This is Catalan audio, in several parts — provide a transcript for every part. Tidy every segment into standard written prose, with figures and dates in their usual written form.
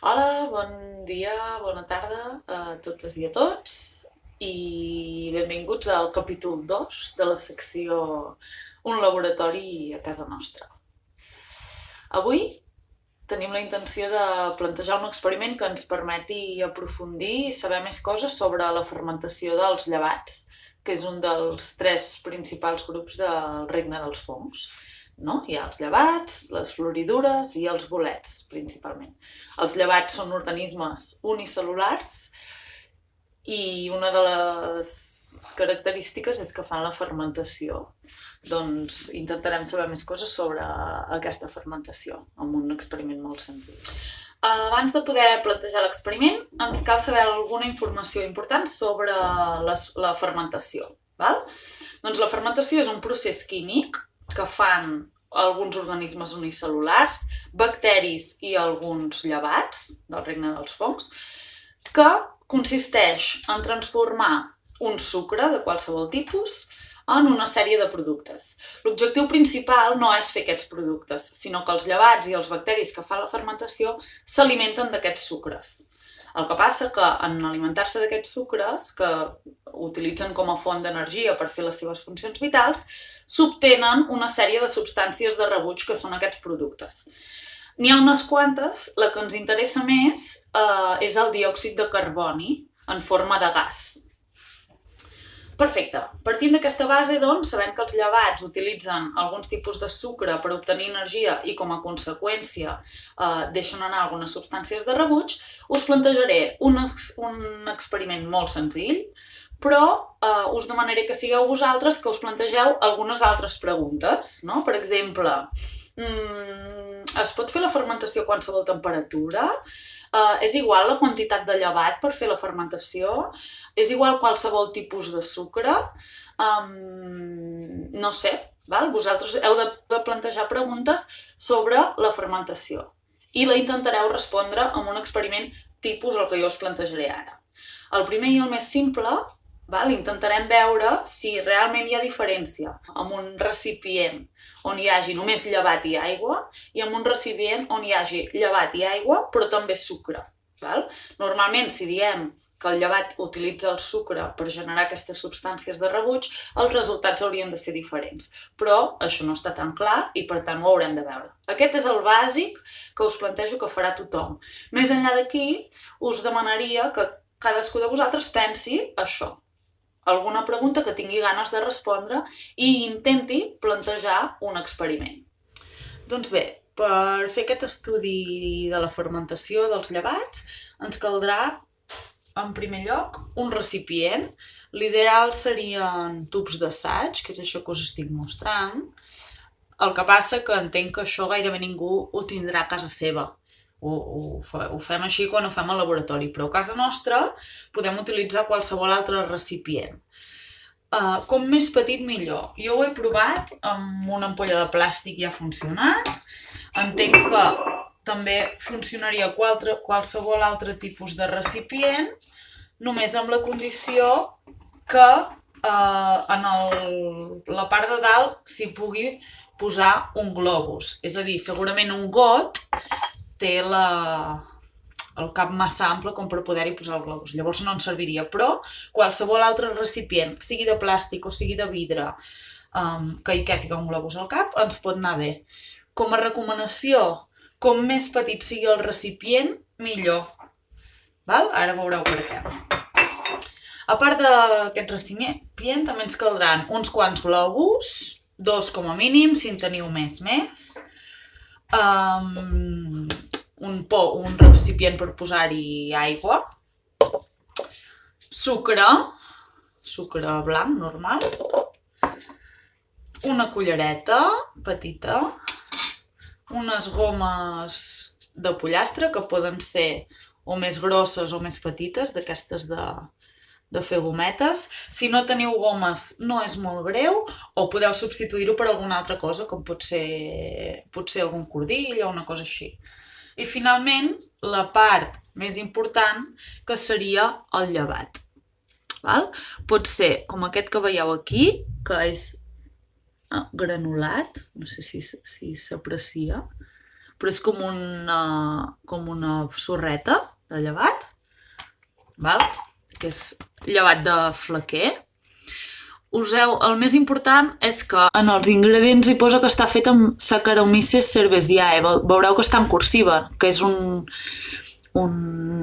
Hola, bon dia, bona tarda a totes i a tots i benvinguts al capítol 2 de la secció Un laboratori a casa nostra. Avui tenim la intenció de plantejar un experiment que ens permeti aprofundir i saber més coses sobre la fermentació dels llevats, que és un dels tres principals grups del regne dels fongs. No? Hi ha els llevats, les floridures i els bolets, principalment. Els llevats són organismes unicel·lulars i una de les característiques és que fan la fermentació. Doncs intentarem saber més coses sobre aquesta fermentació amb un experiment molt senzill. Abans de poder plantejar l'experiment, ens cal saber alguna informació important sobre la fermentació. Val? Doncs la fermentació és un procés químic que fan alguns organismes unicel·lulars, bacteris i alguns llevats del regne dels fongs, que consisteix en transformar un sucre de qualsevol tipus en una sèrie de productes. L'objectiu principal no és fer aquests productes, sinó que els llevats i els bacteris que fan la fermentació s'alimenten d'aquests sucres. El que passa que en alimentar-se d'aquests sucres, que utilitzen com a font d'energia per fer les seves funcions vitals, s'obtenen una sèrie de substàncies de rebuig que són aquests productes. N'hi ha unes quantes, la que ens interessa més és el diòxid de carboni en forma de gas. Perfecte. Partint d'aquesta base, doncs, sabent que els llevats utilitzen alguns tipus de sucre per obtenir energia i com a conseqüència deixen anar algunes substàncies de rebuig, us plantejaré un experiment molt senzill, però us demanaré que sigueu vosaltres que us plantegeu algunes altres preguntes, no? Per exemple, es pot fer la fermentació a qualsevol temperatura? És igual la quantitat de llevat per fer la fermentació? És igual qualsevol tipus de sucre? No sé, val? Vosaltres heu de plantejar preguntes sobre la fermentació i la intentareu respondre amb un experiment tipus el que jo us plantejaré ara. El primer i el més simple, intentarem veure si realment hi ha diferència amb un recipient on hi hagi només llevat i aigua i amb un recipient on hi hagi llevat i aigua però també sucre. Normalment, si diem que el llevat utilitza el sucre per generar aquestes substàncies de rebuig, els resultats haurien de ser diferents. Però això no està tan clar i per tant ho haurem de veure. Aquest és el bàsic que us plantejo que farà tothom. Més enllà d'aquí, us demanaria que cadascú de vosaltres pensi això. Alguna pregunta que tingui ganes de respondre i intenti plantejar un experiment. Doncs bé, per fer aquest estudi de la fermentació dels llevats ens caldrà, en primer lloc, un recipient. L'ideal serien tubs d'assaig, que és això que us estic mostrant. El que passa que entenc que això gairebé ningú ho tindrà a casa seva. Ho fem així quan ho fem al laboratori, però a casa nostra podem utilitzar qualsevol altre recipient. Com més petit millor. Jo ho he provat amb una ampolla de plàstic i ha funcionat. Entenc que també funcionaria qualsevol altre tipus de recipient, només amb la condició que en la part de dalt s'hi pugui posar un globus. És a dir, segurament un got té el cap massa ample com per poder-hi posar el globus. Llavors no ens serviria, però qualsevol altre recipient, sigui de plàstic o sigui de vidre, que hi càpiga un globus al cap, ens pot anar bé. Com a recomanació, com més petit sigui el recipient, millor. Ara veureu per què. A part d'aquest recipient, també ens caldran uns quants globus, 2 com a mínim, si en teniu més. Un recipient per posar-hi aigua, sucre blanc normal, una cullereta petita, unes gomes de pollastre que poden ser o més grosses o més petites, d'aquestes de fer gometes. Si no teniu gomes no és molt greu, o podeu substituir-ho per alguna altra cosa, com pot ser algun cordill o una cosa així. I finalment, la part més important, que seria el llevat. Pot ser com aquest que veieu aquí, que és granulat, no sé si s'aprecia, però és com una sorreta de llevat, val? Que és llevat de flequer. El més important és que en els ingredients hi posa que està fet amb Saccharomyces cerevisiae. Veureu que està en cursiva, que és un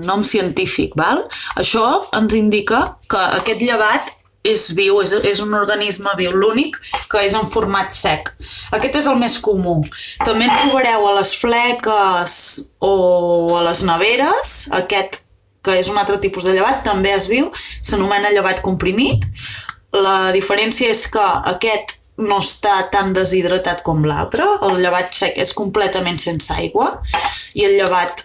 nom científic, val? Això ens indica que aquest llevat és viu, és un organisme viu, l'únic que és en format sec. Aquest és el més comú. També en trobareu a les fleques o a les neveres, aquest que és un altre tipus de llevat, també és viu, s'anomena llevat comprimit. La diferència és que aquest no està tan deshidratat com l'altre, el llevat sec és completament sense aigua i el llevat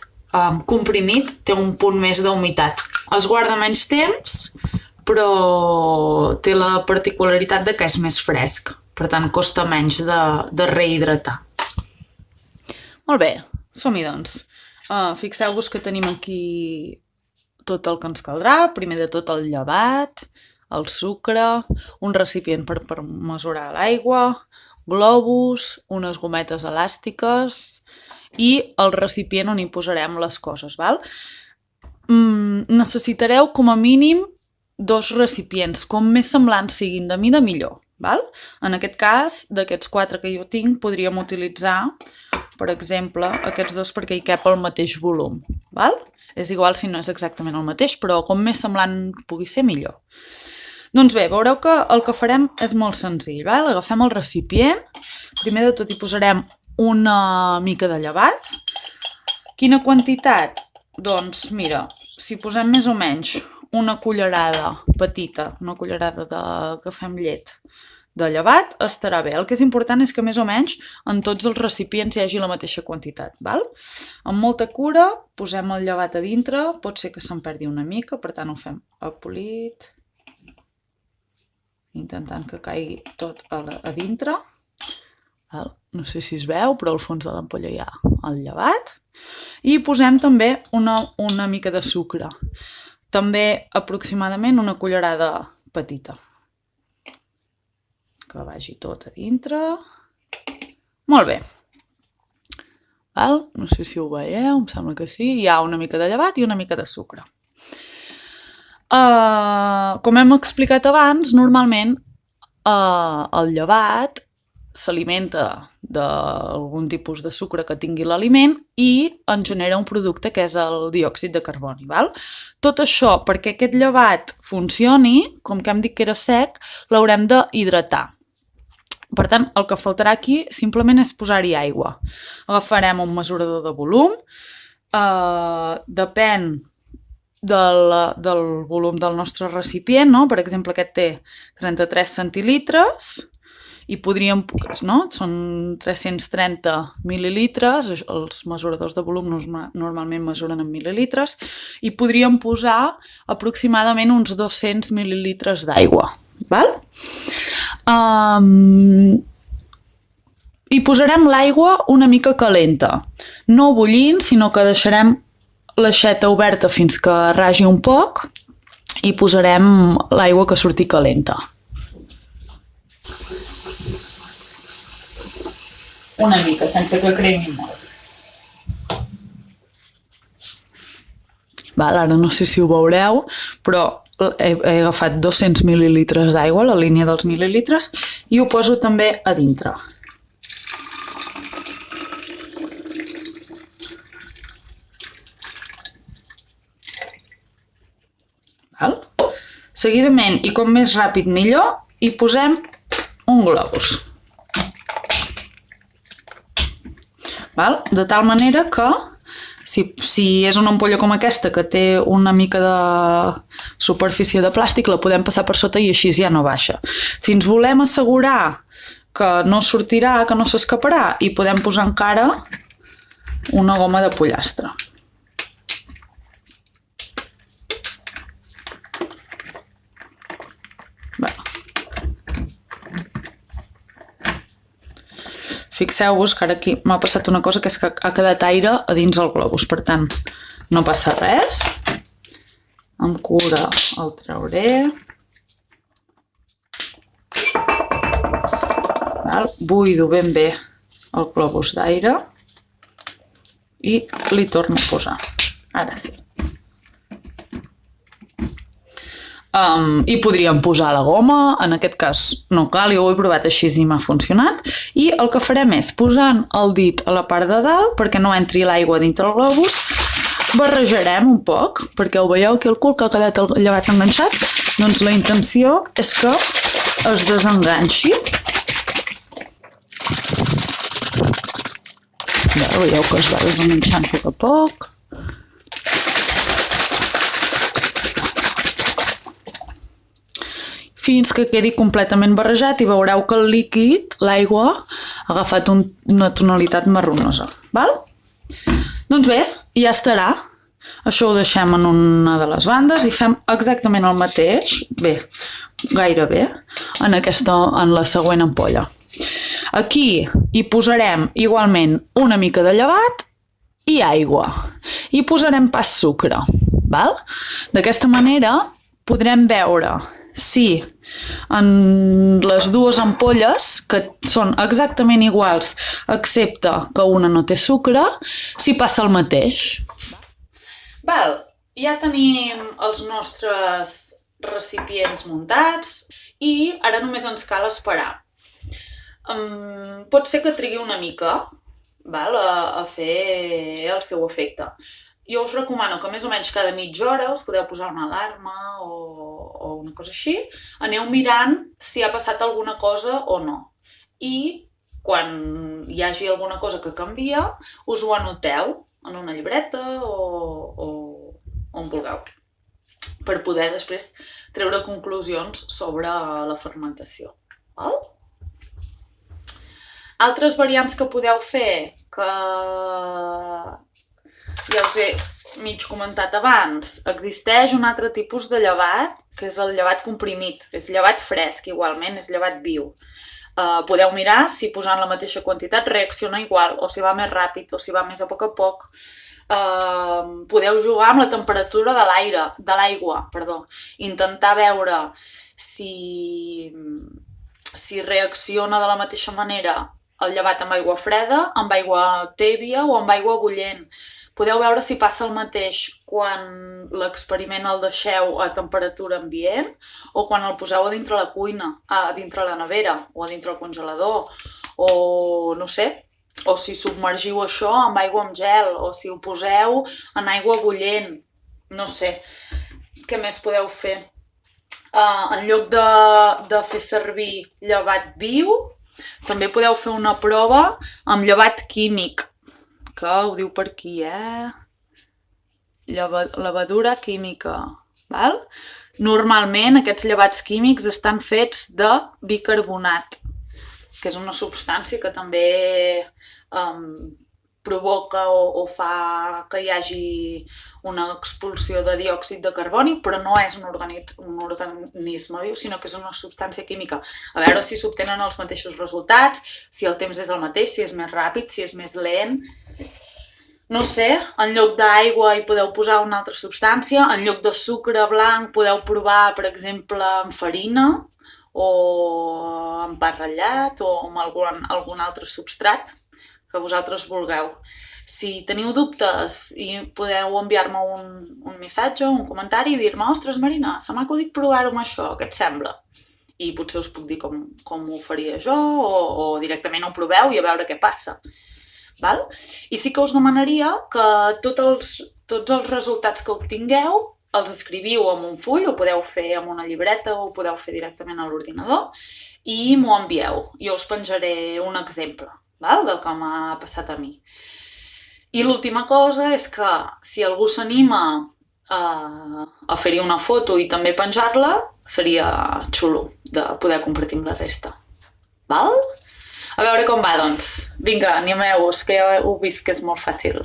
comprimit té un punt més d'humitat. Es guarda menys temps, però té la particularitat de que és més fresc, per tant costa menys de rehidratar. Molt bé, som-hi doncs. Fixeu-vos que tenim aquí tot el que ens caldrà, primer de tot el llevat, el sucre, un recipient per mesurar l'aigua, globus, unes gometes elàstiques i el recipient on hi posarem les coses, val? Necessitareu com a mínim 2 recipients, com més semblants siguin de mida millor, val? En aquest cas, d'aquests 4 que jo tinc, podríem utilitzar, per exemple, aquests 2 perquè hi cap el mateix volum, val? És igual si no és exactament el mateix, però com més semblant pugui ser, millor. Doncs bé, veureu que el que farem és molt senzill, val? Agafem el recipient, primer de tot hi posarem una mica de llevat. Quina quantitat? Doncs mira, si posem més o menys una cullerada petita, una cullerada de cafè amb llet de llevat, estarà bé. El que és important és que més o menys en tots els recipients hi hagi la mateixa quantitat, val? Amb molta cura posem el llevat a dintre, pot ser que se'n perdi una mica, per tant ho fem a polit, intentant que caigui tot a dintre. No sé si es veu, però al fons de l'ampolla hi ha el llevat. I posem també una mica de sucre. També aproximadament una cullerada petita. Que vagi tot a dintre. Molt bé. No sé si ho veieu, em sembla que sí. Hi ha una mica de llevat i una mica de sucre. Com hem explicat abans, normalment el llevat s'alimenta d'algun tipus de sucre que tingui l'aliment i en genera un producte que és el diòxid de carboni. Tot això, perquè aquest llevat funcioni, com que hem dit que era sec, l'haurem d'hidratar. Per tant, el que faltarà aquí simplement és posar-hi aigua. Agafarem un mesurador de volum, depèn del volum del nostre recipient, no? Per exemple, aquest té 33 centilitres i podríem, no? Són 330 mil·lilitres, els mesuradors de volum normalment mesuren en mil·lilitres, i podríem posar aproximadament uns 200 mil·lilitres d'aigua, val? I posarem l'aigua una mica calenta, no bullint, sinó que deixarem l'aixeta oberta fins que ragi un poc i posarem l'aigua que surti calenta. Una mica, sense que cremi molt. Ara no sé si ho veureu, però he agafat 200 mil·lilitres d'aigua, la línia dels mil·lilitres, i ho poso també a dintre. Seguidament, i com més ràpid millor, hi posem un globus. De tal manera que, si és una ampolla com aquesta que té una mica de superfície de plàstic, la podem passar per sota i així ja no baixa. Si ens volem assegurar que no sortirà, que no s'escaparà, hi podem posar encara una goma de pollastre. Fixeu-vos que ara aquí m'ha passat una cosa, que és que ha quedat aire a dins el globus, per tant, no passa res. Amb cura el trauré. Buido ben bé el globus d'aire. i li torno a posar. Ara sí. I podríem posar la goma, en aquest cas no cal, jo ho he provat així i m'ha funcionat, i el que farem és, posant el dit a la part de dalt, perquè no entri l'aigua dintre el globus, barrejarem un poc, perquè ho veieu aquí el cul que ha quedat el llevat enganxat, doncs la intenció és que es desenganxi. Veieu que es va desenganxant a poc a poc. Fins que quedi completament barrejat i veureu que el líquid, l'aigua, ha agafat una tonalitat marronosa. Val? Doncs bé, ja estarà. Això ho deixem en una de les bandes i fem exactament el mateix, bé, gairebé, en la següent ampolla. Aquí hi posarem igualment una mica de llevat i aigua. I posarem pas sucre. Val? D'aquesta manera podrem veure si en les dues ampolles, que són exactament iguals, excepte que una no té sucre, s'hi passa el mateix. Val, ja tenim els nostres recipients muntats i ara només ens cal esperar. Pot ser que trigui una mica, val, a fer el seu efecte. Jo us recomano que més o menys cada mitja hora us podeu posar una alarma o una cosa així, aneu mirant si ha passat alguna cosa o no. I quan hi hagi alguna cosa que canvia, us ho anoteu en una llibreta o on vulgueu, per poder després treure conclusions sobre la fermentació. Val? Altres variants que podeu fer, que ja us he mig comentat abans, existeix un altre tipus de llevat, que és el llevat comprimit. És llevat fresc, igualment, és llevat viu. Podeu mirar si posant la mateixa quantitat reacciona igual, o si va més ràpid, o si va més a poc. Podeu jugar amb la temperatura de l'aigua, intentar veure si reacciona de la mateixa manera el llevat amb aigua freda, amb aigua tèbia o amb aigua bullent. Podeu veure si passa el mateix quan l'experiment el deixeu a temperatura ambient o quan el poseu a dintre la cuina, a dintre la nevera o a dintre el congelador, o no sé, o si submergiu això amb aigua amb gel o si ho poseu en aigua bullent, no sé. Què més podeu fer? En lloc de fer servir llevat viu, també podeu fer una prova amb llevat químic, que ho diu per aquí, levadura química. Val? Normalment aquests llevats químics estan fets de bicarbonat, que és una substància que també provoca o fa que hi hagi una expulsió de diòxid de carboni, però no és un organisme viu, sinó que és una substància química. A veure si s'obtenen els mateixos resultats, si el temps és el mateix, si és més ràpid, si és més lent. No sé, en lloc d'aigua hi podeu posar una altra substància, en lloc de sucre blanc podeu provar, per exemple, amb farina o amb pa ratllat o amb algun altre substrat que vosaltres vulgueu. Si teniu dubtes i podeu enviar-me un missatge, un comentari i dir-me «Ostres, Marina, se m'ha acudit provar-ho amb això, què et sembla?» I potser us puc dir com ho faria jo o directament ho proveu i a veure què passa. Val? I sí que us demanaria que tots els resultats que obtingueu els escriviu en un full, ho podeu fer amb una llibreta o ho podeu fer directament a l'ordinador i m'ho envieu. Jo us penjaré un exemple, val? Del que m'ha passat a mi. I l'última cosa és que si algú s'anima a fer-hi una foto i també penjar-la, seria xulo de poder compartir amb la resta. Val? A veure com va, doncs. Vinga, animeu-vos, que ja heu vist que és molt fàcil.